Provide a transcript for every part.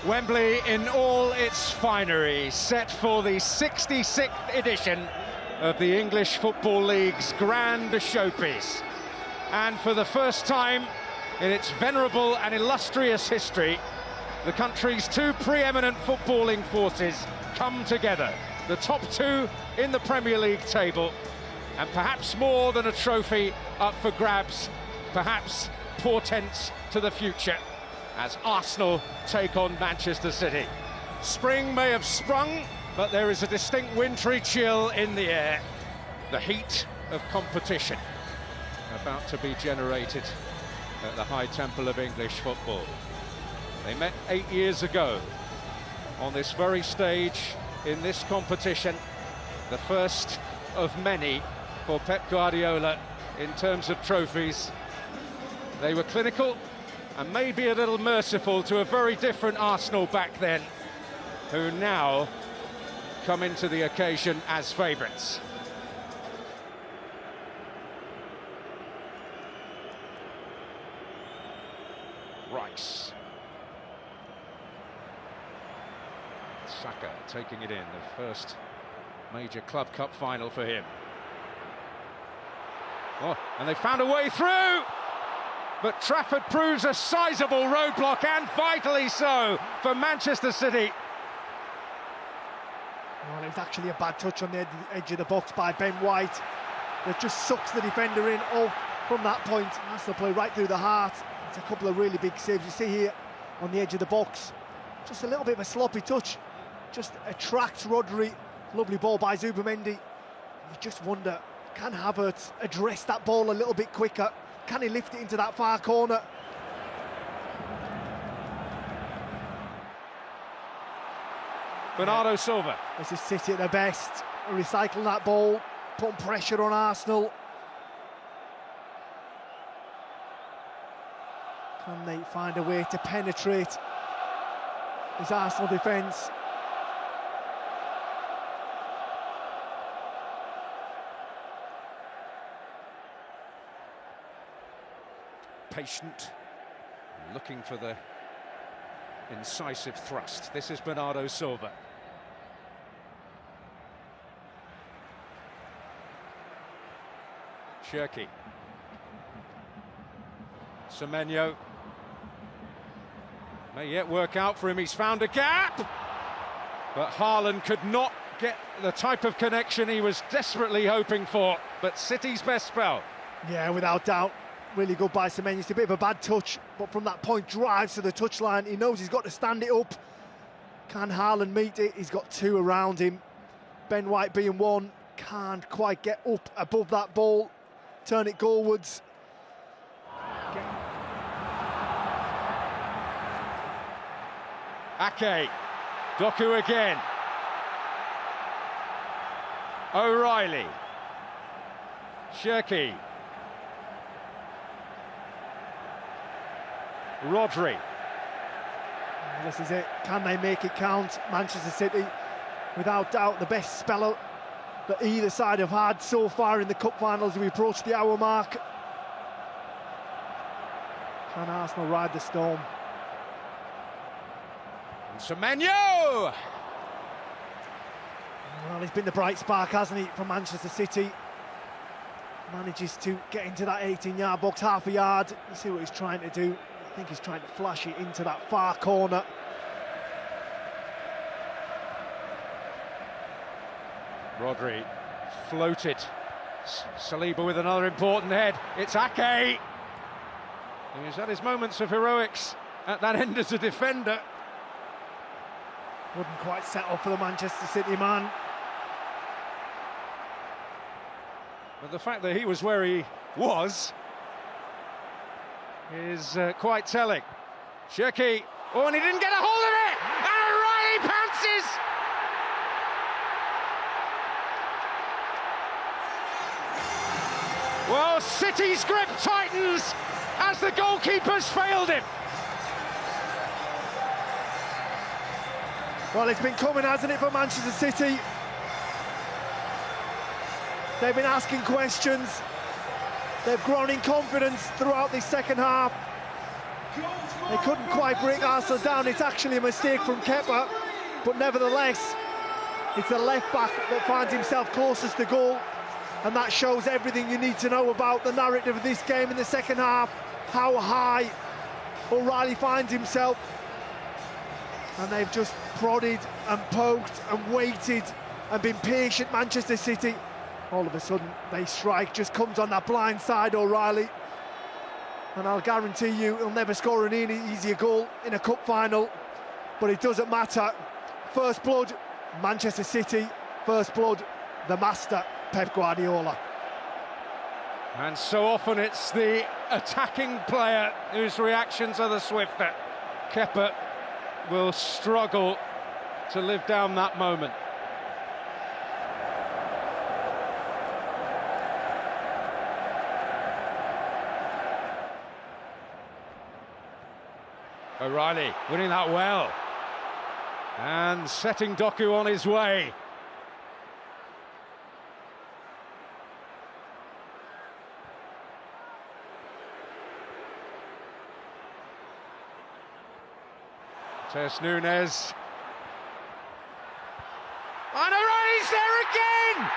Wembley in all its finery, set for the 66th edition of the English Football League's grand showpiece. And for the first time in its venerable and illustrious history, the country's two preeminent footballing forces come together. The top two in the Premier League table, and perhaps more than a trophy up for grabs, perhaps portents to the future, as Arsenal take on Manchester City. Spring may have sprung, but there is a distinct wintry chill in the air. The heat of competition about to be generated at the high temple of English football. They met 8 years ago on this very stage in this competition, the first of many for Pep Guardiola in terms of trophies. They were clinical and maybe a little merciful to a very different Arsenal back then, who now come into the occasion as favourites. Rice. Saka taking it in, the first major Club Cup final for him. Oh, and they found a way through! But Trafford proves a sizable roadblock, and vitally so, for Manchester City. Well, it was actually a bad touch on the edge of the box by Ben White. That just sucks the defender in from that point. That's the play right through the heart. It's a couple of really big saves. You see here on the edge of the box. Just a little bit of a sloppy touch. Just attracts Rodri. Lovely ball by Zubimendi. You just wonder, can Havertz address that ball a little bit quicker? Can he lift it into that far corner? Bernardo Silva. This is City at their best, recycling that ball, putting pressure on Arsenal. Can they find a way to penetrate this Arsenal defence? Patient, looking for the incisive thrust. This is Bernardo Silva. Cherki. Semenyo. May yet work out for him, he's found a gap! But Haaland could not get the type of connection he was desperately hoping for. But City's best spell. Yeah, without doubt. Really good by Semenyo. It's a bit of a bad touch, but from that point drives to the touchline. He knows he's got to stand it up. Can Haaland meet it? He's got two around him. Ben White being one, can't quite get up above that ball. Turn it goalwards. Ake. Doku again. O'Reilly. Cherki. Rodri. This is it. Can they make it count? Manchester City, without doubt, the best spell that either side have had so far in the cup finals as we approach the hour mark. Can Arsenal ride the storm? And Semenyo! Well, he's been the bright spark, hasn't he, for Manchester City. Manages to get into that 18-yard box, half a yard. You see what he's trying to do. I think he's trying to flash it into that far corner. Rodri floated. Saliba with another important head. It's Ake. He's had his moments of heroics at that end as a defender. Wouldn't quite settle for the Manchester City man. But the fact that he was where he was is quite telling. Cherki, oh, and he didn't get a hold of it! And O'Reilly pounces! Well, City's grip tightens as the goalkeeper's failed him. Well, it's been coming, hasn't it, for Manchester City? They've been asking questions. They've grown in confidence throughout this second half. They couldn't quite break Arsenal down. It's actually a mistake from Kepa, but nevertheless, it's the left-back that finds himself closest to goal, and that shows everything you need to know about the narrative of this game in the second half, how high O'Reilly finds himself. And they've just prodded and poked and waited and been patient, Manchester City. All of a sudden, they strike, just comes on that blind side, O'Reilly. And I'll guarantee you he'll never score an easier goal in a cup final, but it doesn't matter. First blood, Manchester City. First blood, the master, Pep Guardiola. And so often it's the attacking player whose reactions are the swifter. Kepa will struggle to live down that moment. O'Reilly winning that well and setting Doku on his way. Tess Nunes. And O'Reilly's there again!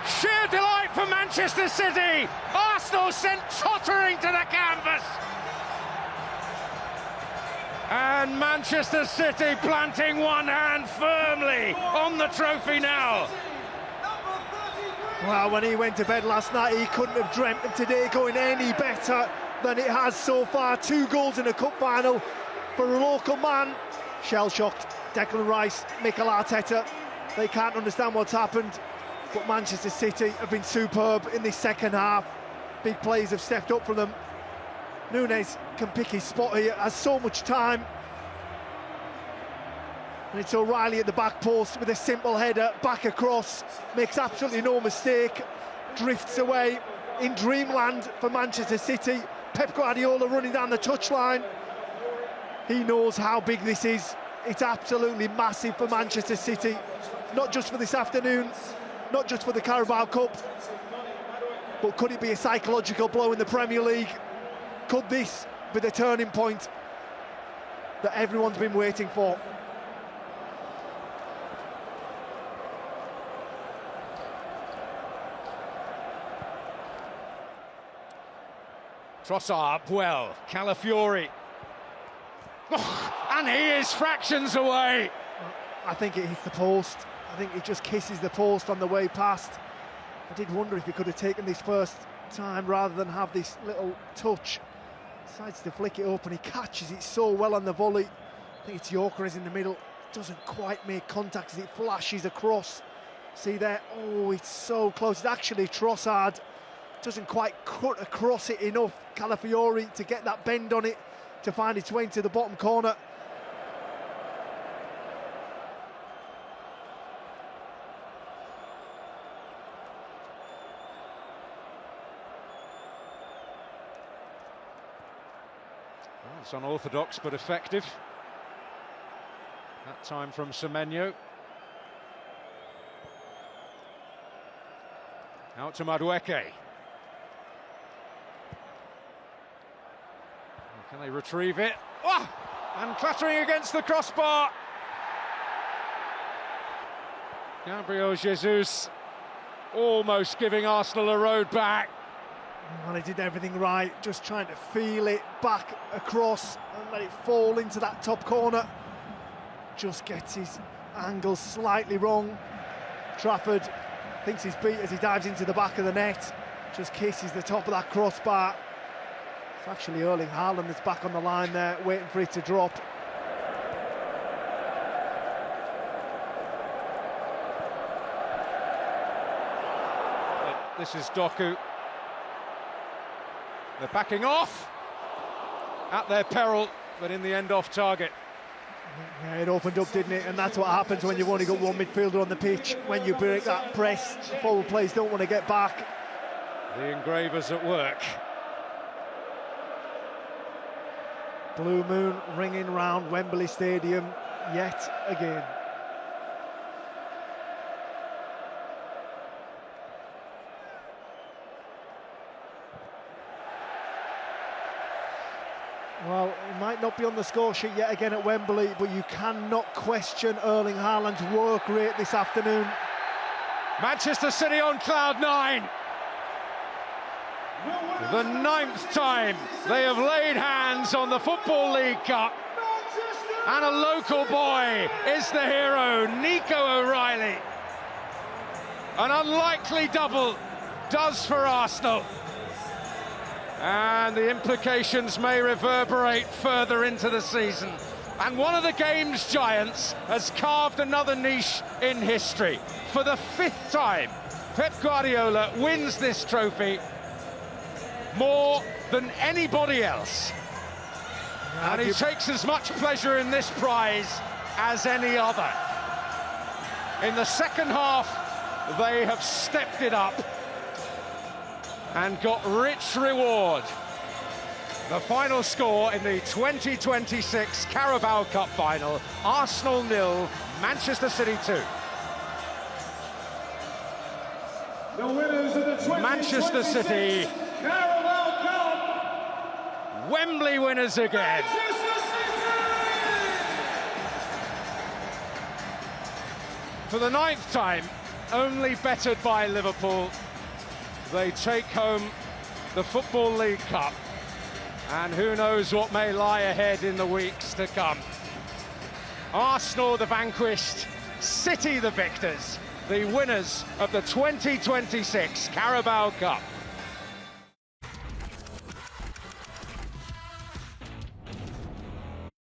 Sheer delight for Manchester City. Arsenal sent tottering to the canvas. And Manchester City planting one hand firmly on the trophy now. Well, when he went to bed last night, he couldn't have dreamt of today going any better than it has so far. 2 goals in a cup final for a local man. Shell-shocked, Declan Rice, Mikel Arteta, they can't understand what's happened. But Manchester City have been superb in this second half. Big players have stepped up for them. Nunes can pick his spot here, has so much time. And it's O'Reilly at the back post with a simple header, back across, makes absolutely no mistake, drifts away in dreamland for Manchester City. Pep Guardiola running down the touchline. He knows how big this is. It's absolutely massive for Manchester City, not just for this afternoon, not just for the Carabao Cup, but could it be a psychological blow in the Premier League? Could this be the turning point that everyone's been waiting for? Trossard up well, Calafiori. Oh, and he is fractions away. I think it hits the post. I think it just kisses the post on the way past. I did wonder if he could have taken this first time rather than have this little touch. Decides to flick it open, he catches it so well on the volley. I think it's Gyökeres in the middle, doesn't quite make contact as it flashes across. See there, oh, it's so close. It's actually Trossard, doesn't quite cut across it enough. Calafiori to get that bend on it, to find its way into the bottom corner. It's unorthodox but effective. That time from Semenyo. Out to Madueke. Can they retrieve it? Oh! And clattering against the crossbar. Gabriel Jesus almost giving Arsenal a road back. Well, he did everything right, just trying to feel it back across and let it fall into that top corner. Just gets his angle slightly wrong. Trafford thinks he's beat as he dives into the back of the net. Just kisses the top of that crossbar. It's actually Erling Haaland that's back on the line there, waiting for it to drop. This is Doku. They're backing off at their peril, but in the end off target. Yeah, it opened up, didn't it? And that's what happens when you've only got one midfielder on the pitch. When you break that press, the forward players don't want to get back. The engravers at work. Blue moon ringing round Wembley Stadium yet again. Well, it might not be on the score sheet yet again at Wembley, but you cannot question Erling Haaland's work rate this afternoon. Manchester City on cloud nine. The 9th time they have laid hands on the Football League Cup. And a local boy is the hero, Nico O'Reilly. An unlikely double does for Arsenal. And the implications may reverberate further into the season. And one of the game's giants has carved another niche in history. For the 5th time, Pep Guardiola wins this trophy more than anybody else. And he takes as much pleasure in this prize as any other. In the second half, they have stepped it up and got rich reward. The final score in the 2026 Carabao Cup final, Arsenal 0, Manchester City 2. The winners of the 2026 Manchester City, Carabao Cup. Wembley winners again. For the 9th time, only bettered by Liverpool, they take home the Football League Cup. And who knows what may lie ahead in the weeks to come. Arsenal the vanquished, City the victors, the winners of the 2026 Carabao Cup.